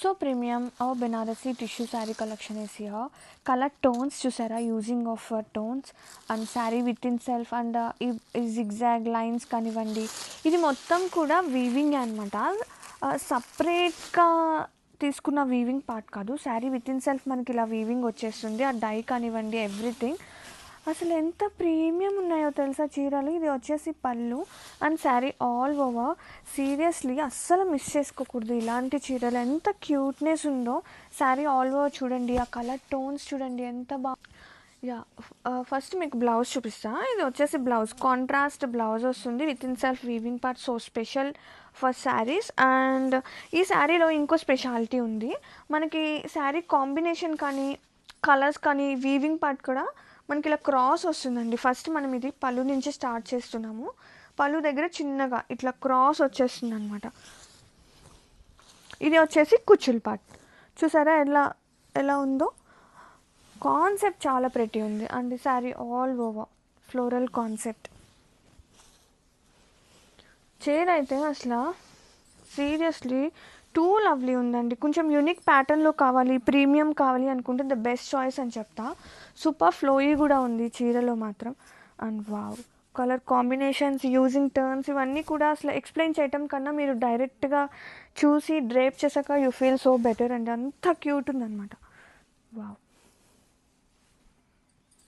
So premium और Banarasi tissue sari collection is here. Colour tones చూసారా, using of tones and sari with in self and ఈ zigzag lines కానివ్వండి, ఇది మొత్తం కూడా వీవింగ్ అనమాట. సపరేట్గా తీసుకున్న వీవింగ్ పార్ట్ కాదు, శారీ విత్ ఇన్ సెల్ఫ్ మనకి ఇలా వీవింగ్ వచ్చేస్తుంది. ఆ డై కానివ్వండి ఎవ్రీథింగ్ అసలు ఎంత ప్రీమియం ఉన్నాయో తెలుసా చీరలు. ఇది వచ్చేసి పళ్ళు and sari all over. Seriously అస్సలు మిస్ చేసుకోకూడదు ఇలాంటి చీరలు. ఎంత క్యూట్నెస్ ఉందో శారీ ఆల్ ఓవర్ చూడండి. ఆ కలర్ టోన్స్ చూడండి ఎంత యా. ఫస్ట్ మీకు బ్లౌజ్ చూపిస్తా. ఇది వచ్చేసి బ్లౌజ్ కాంట్రాస్ట్ బ్లౌజ్ వస్తుంది with in self weaving part. So special for saris. And ఈ శారీలో ఇంకో స్పెషాలిటీ ఉంది. మనకి శారీ కాంబినేషన్ కానీ కలర్స్ కానీ వీవింగ్ పార్ట్ కూడా మనకి ఇలా క్రాస్ వస్తుందండి. ఫస్ట్ మనం ఇది పళ్ళు నుంచి స్టార్ట్ చేస్తున్నాము. పళ్ళు దగ్గర చిన్నగా ఇట్లా క్రాస్ వచ్చేస్తుంది అనమాట. ఇది వచ్చేసి కుచ్చుల్ పార్ట్ చూసారా ఎలా ఉందో. కాన్సెప్ట్ చాలా ప్రెటీ ఉంది and sari all over floral concept. చీర అయితే అసలు సీరియస్లీ టూ లవ్లీ ఉందండి. కొంచెం యూనిక్ ప్యాటర్న్లో కావాలి, ప్రీమియం కావాలి అనుకుంటే ద బెస్ట్ చాయిస్ అని చెప్తా. సూపర్ ఫ్లోయీ కూడా ఉంది చీరలో మాత్రం. And wow colour combinations, using turns ఇవన్నీ కూడా అసలు ఎక్స్ప్లెయిన్ చేయటం కన్నా మీరు డైరెక్ట్గా చూసి డ్రేప్ చేసాక యూ ఫీల్ సో బెటర్ అండి. అంత క్యూట్ ఉందన్నమాట. వావ్.